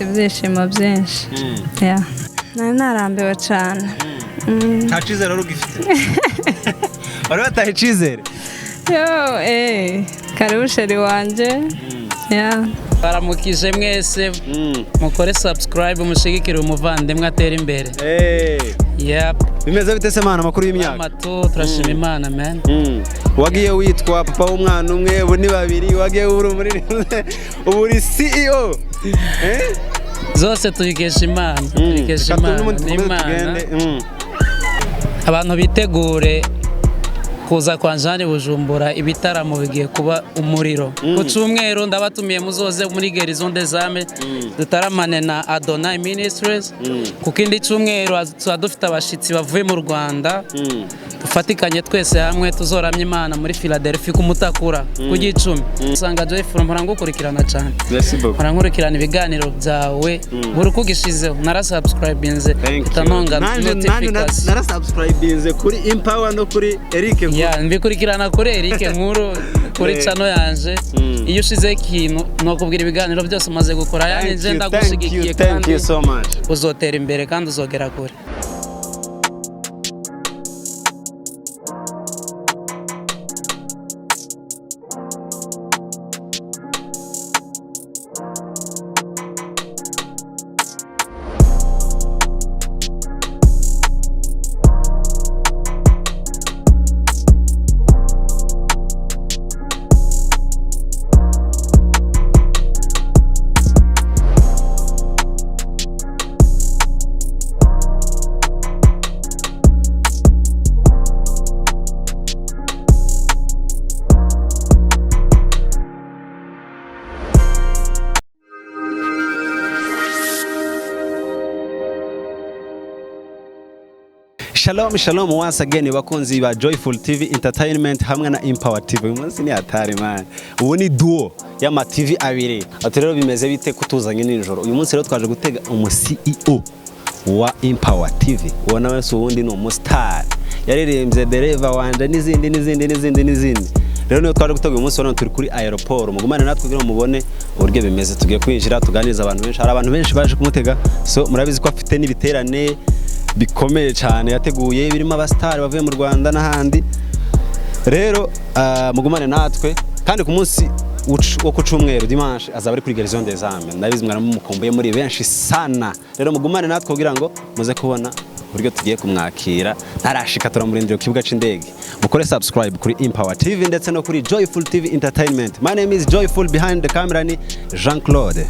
ibyishimo byinshi nari narambiwe cyane nta cyizere wari ugifite wari wataye icyizere karibu sheri wanjye baramukije mwese mukore subscribe mushigikire umuvandimwe atera imbere bimeze bite se mana amakuru y'imyaka amato turashima imana man wagiye witwa papa w'umwana umwe ubu ni babiri wagiye ubu uri CEO zose tubikesha imana n'imana abantu bitegure kuza kwa Njye Bujumbura ibitaramo bigiye kuba umuriro ku cyumweru ndabatumiye muzoze muri Gerison des Âmes dutaramane na Adonai Ministries ku kindi cyumweru dufite abashitsi bavuye mu Rwanda dufatikanye twese hamwe tuzoramya imana muri Philadelphia ku Mutakura ku Gicumi usanga Joyful murangukurikirana cyane murankurikirana ibiganiro byawe buri kugishizeho narasubscribinze utanonga notification narasubscribinze kuri Empower no kuri Eric mbikurikirana kuri Eric nkuru kuri channel yanje iyo ushize ikintu no kubwira ibiganiro byose umaze gukora yani nje ndagushigikiye kandi uzotera imbere kandi uzogera kure Shalom once again bakunzi ba Joyful TV Entertainment hamwe na Empower TV uyu munsi ni hatari man ubu ni duo y'ama TV abiri aturero bimeze bite kutuzanye nijoro uyu munsi rero twaje gutega CEO wa Empower TV ubona wese ubundi ni umustar yaririmbye dereva wanje n'izindi rero niyo twaje gutega uyu munsi rero turi kuri aeroport mugumane natwe kugira mubone uburyo bimeze tugiye kwinjira tuganiriza abantu benshi hari abantu benshi baje kumutega so murabizi ko afite n'ibiterane bikomeye cyane yateguye birimo abastari bavuye mu Rwanda n'ahandi rero mugumane natwe kandi ku munsi wo ku cyumweru dimanche azaba ari kuri Gerison des Âmes ndabizi mwaramukumbuye muri benshi sana rero mugumane natwe kugira ngo muze kubona uburyo tugiye kumwakira ntarashika turamurindira ku kibuga Cindege mukore subscribe kuri Empower TV ndetse no kuri Joyful TV Entertainment. My name is Joyful, behind the camera ni Jean-Claude.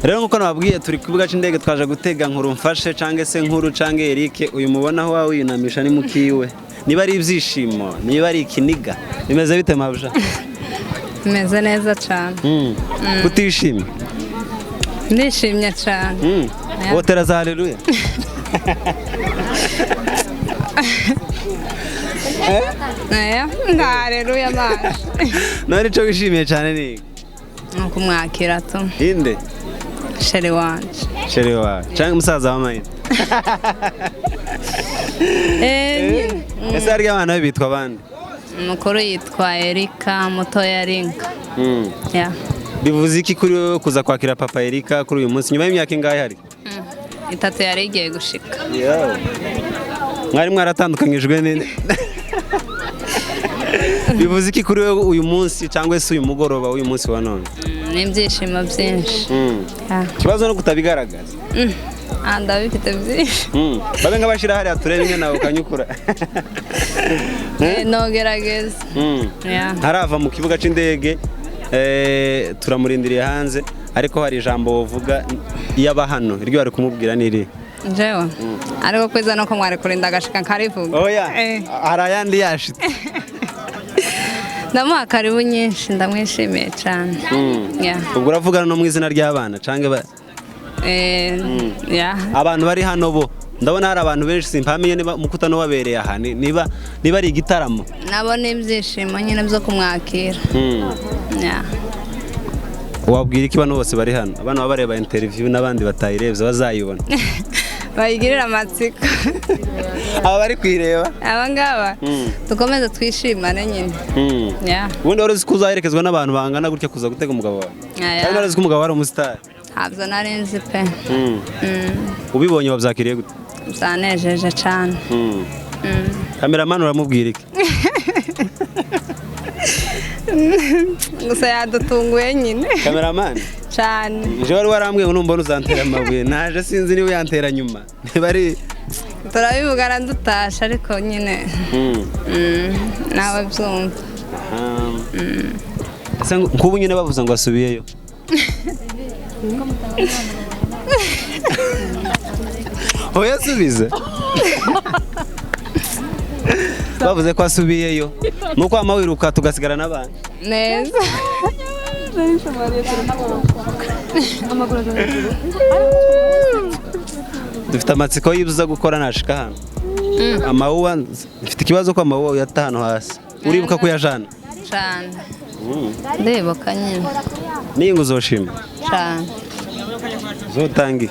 rero nkuko nababwiye turi ku kibuga c'indege twaje gutega nkuru mfashe cange se nkuru cange Eric uyu mubona aho wawe yunamisha ni mukiwe niba ari ibyishimo niba ari ikiniga bimeze bite mabja Meze neza cyane. Utishimye Ndishimye cyane. Wotera za haleluya Nga haleluya maje. Nari cyo wishimiye cyane ni Kumwakira tu. Inde Sheri wanje. Sheri wa cange musaza wa mayine Ese ari abana bitwa bande Mukuru yitwa Erika mutoya Rinka. Yeah. Bivuze iki kuri wowe kuza kwakira papa Erika kuri uyu munsi nyuma y'imyaka ingahe hari 3 yari igiye gushika. Mwari mwaratandukanyijwe nene Bivuze iki kuri wowe uyu munsi cyangwa se uyu mugoroba uyu munsi wa none N'ibyishimo byinshi. Kibazo no kutabigaragaza Ndabifite byinshi. Babe nk'abashira hariya turebe imwe nawe ukanyukura Nogerageza. Harava mu kibuga c'indege turamurindiriye hanze ariko hari ijambo uvuga yaba hano iryo bari kumubwira niri Njyewe ariko kweza no ko mwari kurinda agashika nkarivuga. Oya arayandi yashitse Ndamuha karibu nyinshi ndamwishimiye cyane. Ubwo uravugana no mu izina ry'abana cange abantu bari hano bo ndabona hari abantu benshi simpamenye niba mukutano wabereye aha niba ari igitaramo nabo n'ibyishimo nyine byo kumwakira. Wabwira iki bano bose bari hano abana babareba interview n'abandi batayirebye bazayibona bayigirira amatsiko aba bari kwireba aba ngaba dukomeze twishimane nyine. Ubundi wari uzi kuzaherekezwa n'abantu bangana gutya kuza gutega umugabo wawe cyangwa wari uzi ko umugabo wari umusitari ntabyo nari nzi pe. Ubibonye wabyakiriye gute byanejeje cyane. Kameramani uramubwira iki gusa yadutunguye nyine kameramani cyane je wari warambwiye ngo numbona uzantera amabuye naje sinzi niba yantera nyuma niba ari turabivugana dutasha ariko nyine nawe byumva. ese nk'ubu nyine bavuze ngo asubiyeyo oya subize bavuze ko asubiyeyo nuko amawiruka tugasigara n'abandi neza dufite amatsiko y'ibyo gukora nashika hano amawuwa mfite ikibazo ko amawuwa uyata hano hasi uribuka kuyajana cyane ndibuka nyine niyo ngo uzoshima cyane zotangi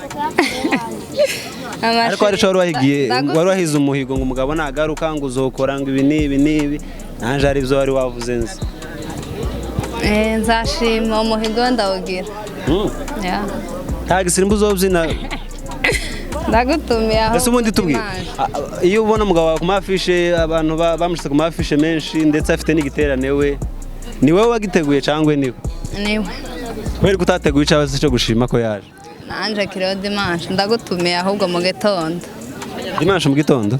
ariko hari cyo wari wahize umuhigo ngo umugabo nagaruka ngo uzokora ngo ibi n'ibi nanje ari byo wari wavuze nzi nzashima umuhigo ndawugira. nta gisimba uzobyina ndagutumiye aho ese ubundi tubwire iyo ubona umugabo wawe ku mafishe abantu bamushyize ku mafishe menshi ndetse afite n'igiterane we ni wowe wagiteguye cyangwa niwe kubera ko utateguye icyawe cyo gushima ko yaje nanje kiriho dimanche ndagutumiye ahubwo mu gitondo dimanche mu gitondo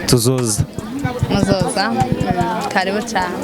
tuzoza muzoza karibu cyane.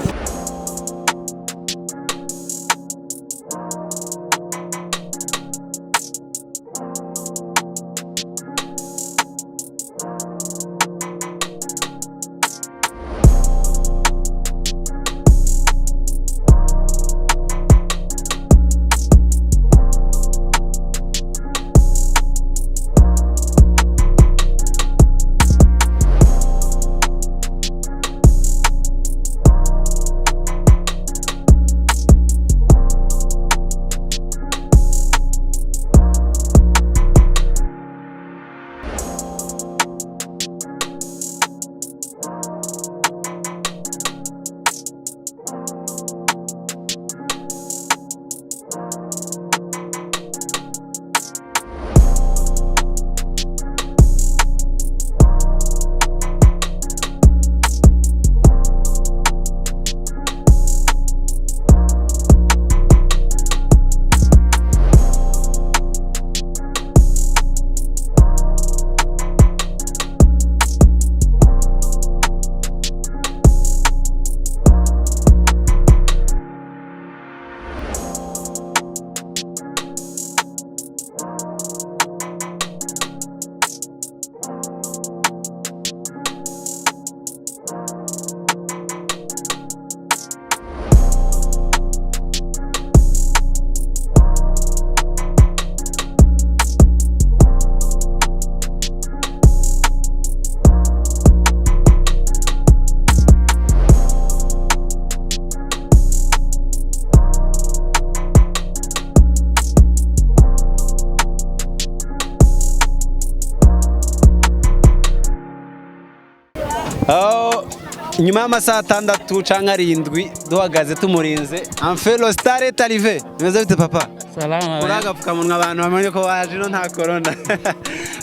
nyuma y'amasaha 6 canke 7 duhagaze tumurinze Amfelo Star est arrivé. Bimeze bite papa? Salama. Uragapfukamunwa abantu bamenye ko waje no nta corona.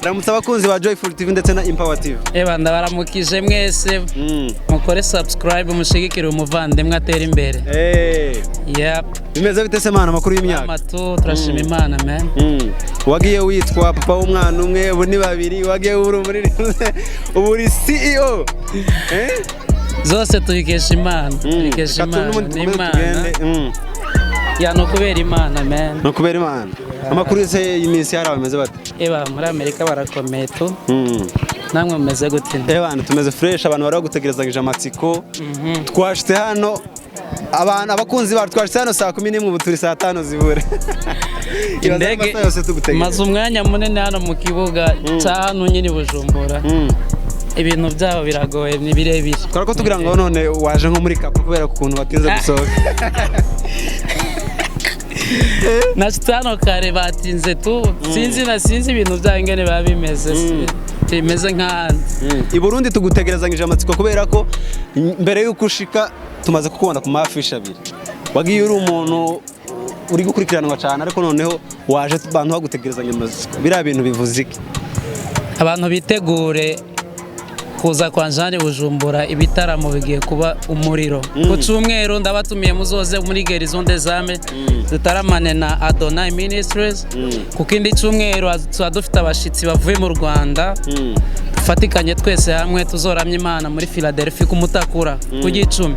Ramutse abakunzi ba Joyful TV ndetse na Empower TV. Ndabaramukije mwese. Mukore subscribe mushigikire umuvandimwe atera imbere. Yep. Bimeze bite se mana makuru y'imyaka? Amatu turashima Imana man. Wagiye witwa papa w'umwana umwe ubu ni babiri wagiye ubu uri CEO. Zose tuyikesha Imana. Tuyikesha Imana. Ya no kubera Imana man. No kubera Imana. Amakuru yose iminsi yari abameze bate? Muri Amerika barakomeye tu. Namwe mumeze gute? Tumeze fresh abantu bari bagutegerezagije amatsiko. Twashite hano abantu abakunzi bacu twashite hano saa 11 ubu turi saa 5 zibure. Indege maze umwanya munene hano mu kibuga cya hano nyine Bujumbura. Ibintu byabo biragoye ni birebire. Ko tugira ngo none waje nko muri kapo kubera ukuntu batinze gusohoka. Nasitano kare batinze tu sinzi ibintu byangene babimeze bimeze nk'ahandi. Iburundi tugutegerezanyije amatsiko kubera ko mbere yuko ushika tumaze kukubona ku mafisha abiri. Wagiye uri umuntu uri gukurikiranwa cyane ariko noneho waje abantu bagutegerezanya amatsiko. Bira bintu bivuze iki? Abantu bitegure kuza kwa Njye Bujumbura ibitaramo bigiye kuba Umuriro. Ku cyumweru ndabatumiye muzoze muri Gerison des Âmes dutaramane na Adonai Ministries. Ku kindi cyumweru dufite abashitsi bavuye mu Rwanda. Fatikanye twese hamwe tuzoramya Imana muri Philadelphia ku Mutakura ku Gicumi.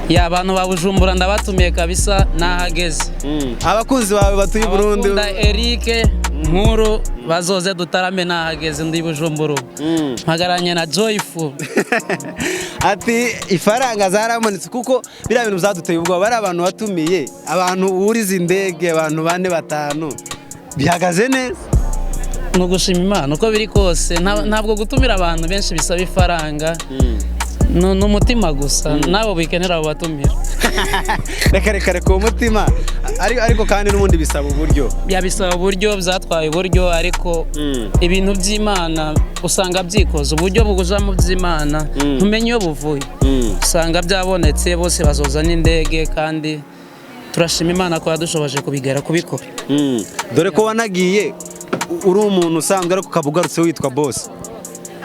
Ya abantu ba Bujumbura ndabatumiye kabisa nahageze. Abakunzi bawe batuye Burundi Eric Nkuru bazoze dutarame nahageze ndi Bujumbura. Mpagaranye na Joyful. Ati ifaranga zaramanitse kuko bira bintu byaduteye ubwo bari abantu batumiye abantu uriza indege abantu 4-5 bihagaze neza. No gushima Imana uko biri kose ntabwo gutumira abantu benshi bisaba ifaranga. N'umutima gusa nabo bikenera abo batumira. Reka ku mutima ariko kandi n'ubundi bisaba uburyo. Bisaba uburyo byatwaye uburyo ariko ibintu by'Imana usanga byikoze uburyo buguja mu by'Imana ntumenye iyo buvuye. Usanga byabonetse bose bazoza n'indege kandi turashima Imana ko yadushoboje kubigera kubikora. Dore ko wanagiye uri umuntu usanzwe ariko kabugarutse witwa boss.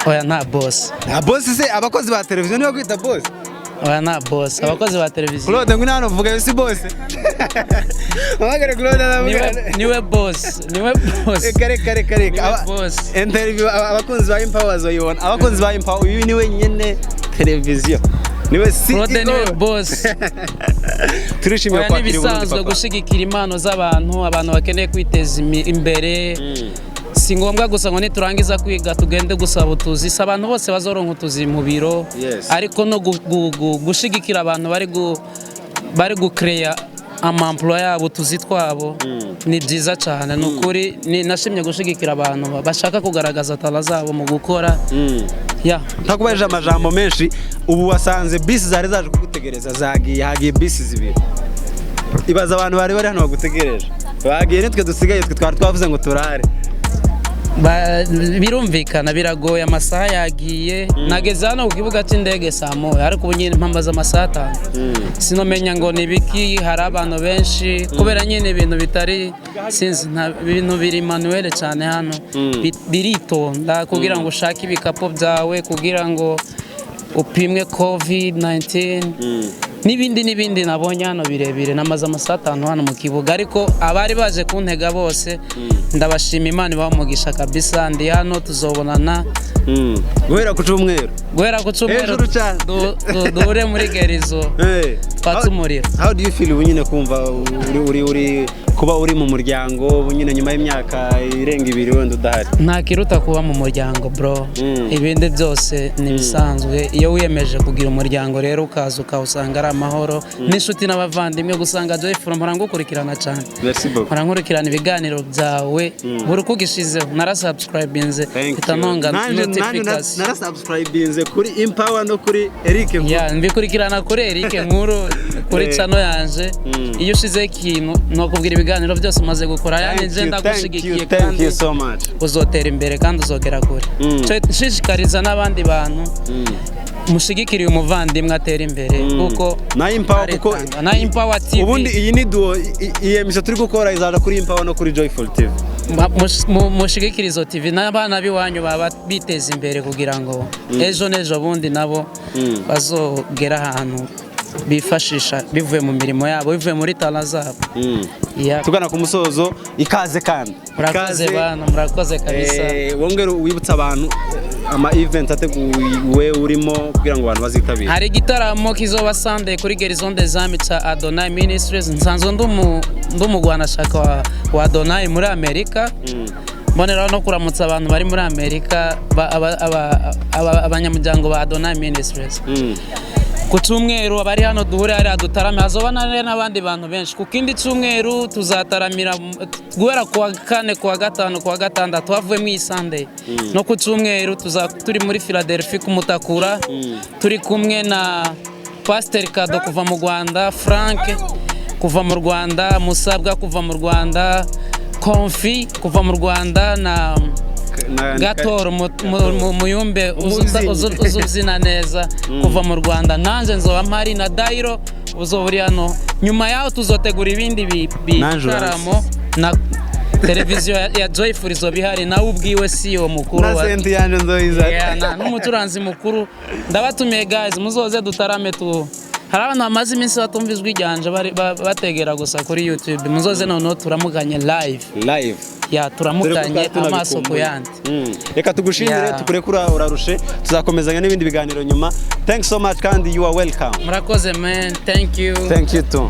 Oya nta boss. Nta boss se abakozi ba televiziyo niyo kwita boss. Oya nta boss abakozi ba televiziyo. Claude ngwino hano vuga si boss. Amagare Claude niwe boss. Kare. Interview abakunzi ba Empower zoyibona. Abakunzi ba Empower uyu niwe nyene televiziyo. Niwe CEO. Claude niwe boss. Turishimiye kwa kiri bisanzwe gushigikira impano z'abantu abantu bakeneye kwiteza imbere. Si ngombwa gusa ngo niturangiza kwiga tugende gusaba utuzi abantu bose bazoronka utuzi mu biro ariko no gushigikira abantu bari gucreate amamploi yabo tuzi twabo ni byiza cyane nukuri nashimye gushigikira abantu bashaka kugaragaza tala zabo mu gukora ntakubaje amajambo menshi ubu wasanze bisi zari zaje kugutegereza hagiye bisi zibiri ibaza abantu bari hano bagutegereje bagiye nitwe dusigaye twari twavuze ngo turare. Birumvikana biragoye amasaha yagiye nageze hano ku kibuga Cindege saa 1 ariko ubu nyine mpambaza amasaha 5 sinomenya ngo nibiki hari abantu benshi kubera nyine ibintu bitari sinzi ibintu biri manuel cyane hano biritonda kugira ngo ushake ibikapo byawe kugira ngo upimwe COVID-19 n'ibindi nabonye hano birebire namaze amasaha 5 hano mu kibuga ariko abari baje kuntega bose ndabashima Imana ibamugisha kabisa ndi hano tuzobonana guhera ku cyumweru dore muri Gerison twatse Umuriro. How do you feel ubunyine kumva uri kuba uri mu muryango ubunyine nyuma y'imyaka irenga 2 wenda udahari? Nta kiruta kuba mu muryango bro. Ibindi byose ni bisanzwe iyo wiyemeje kugira umuryango rero ukaza ukawusanga ari amahoro n'inshuti n'abavandimwe gusanga Joyful murangukurikirana cyane. Merci beaucoup. Murankurikirana ibiganiro byawe buri kugishizeho narasubscribinze itanonga notification. Narasubscribinze kuri Empower no kuri Eric Nkuru. Mbikurikirana kuri Eric Nkuru kuri channel yanje iyo ushize ikintu no kubwira ibiganiro byose umaze gukora yani nje ndagushigikiye kandi uzotera imbere kandi uzogera kure. Nshishikariza n'abandi bantu mushigikiriye umuvandimwe atera imbere kuko na Empower kuko na Empower TV ubundi iyi ni duo iyi emission turi gukora izaja kuri Empower no kuri Joyful TV mushigikirizo TV n'abana biwanyu baba biteza imbere kugira ngo ejo nejo bundi nabo bazogera ahantu bifashisha bivuye mu mirimo yabo bivuye muri talent zabo. Tugana ku musozo ikaze kandi murakoze bana murakoze kabisa. Wongera wibutsa abantu ama event ateguwe urimo kugira ngo abantu bazitabire. Hari gitaramo kizoba Sunday kuri Gerizon des Amis cha Adonai Ministries nsanzwe ndumugwana shaka wa Adonai muri Amerika. Mbonera no kuramutsa abantu bari muri Amerika abanyamuryango ba Adonai Ministries. Ku cyumweru abari hano duhure ari dutarame hazobana n'abandi bantu benshi ku kindi cyumweru tuzataramira guhera kuwa kane kuwa gatanu kuwa gatandatu havuye mu Sunday no ku cyumweru turi muri Philadelphia kumutakura turi kumwe na Pastor Kado kuva mu Rwanda, Frank kuva mu Rwanda, Musabwa kuva mu Rwanda, Konfi kuva mu Rwanda na Gatoro muyumbe uzuzina neza kuva mu Rwanda nanje nzoba mpari na Dairo uzoburi hano nyuma yaho tuzotegura ibindi bitaramo na televiziyo ya Joyful izobihari nawe ubwiwe CEO mukuru na senti yanje nzoyiza n'umuturanzi mukuru ndabatumiye guys muzoze dutarame hari abantu bamaze iminsi batumvizwa ijyanje bategera gusa kuri YouTube muzoze noneho turamuganye live ya turamukanye amaso ku yandi. Reka tugushimire tukurekura urarushe tuzakomezanya n'ibindi biganiro nyuma. Thanks so much kandi you are welcome. Murakoze man, thank you too.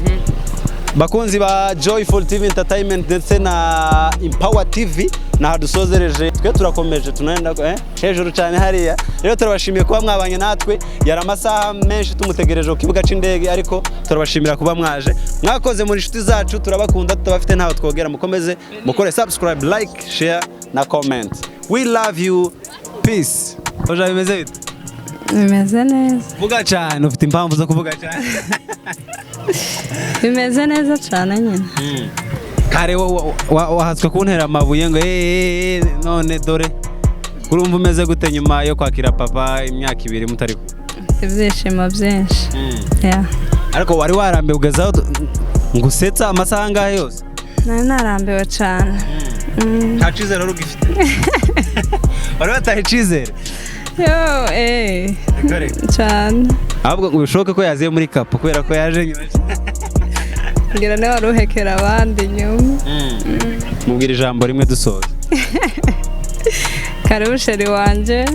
Bakunzi ba Joyful TV Entertainment ndetse na Empower TV nahadusozereje twe turakomeje tunaenda hejuru cyane hariya rero turabashimiye kuba mwabanye natwe yari amasaha menshi tumutegereje ku kibuga c'indege ariko turabashimira kuba mwaje mwakoze muri inshuti zacu turabakunda tutabafite ntaho twogera mukomeze mukore subscribe like share na comment we love you peace oja bimeze bite bimeze neza vuga cyane ufite impamvu zo kuvuga cyane bimeze neza cyane nyine kare wahatswe kuntera amabuye ngo none dore urumva umeze gute nyuma yo kwakira papa imyaka 2 mutari ibyishimo byinshi ariko wari warambiwe ugezaho ngusetsa amasaha ngahe yose narambiwe cyane nta cyizere rero ugifite wari wataye cyizere cyane ahubwo ubishoboke ko yaziye muri kapo kubera ko yaje nyuma ngira ne waruhekera abandi nyuma mubwira ijambo rimwe dusoza karibu sheri wanje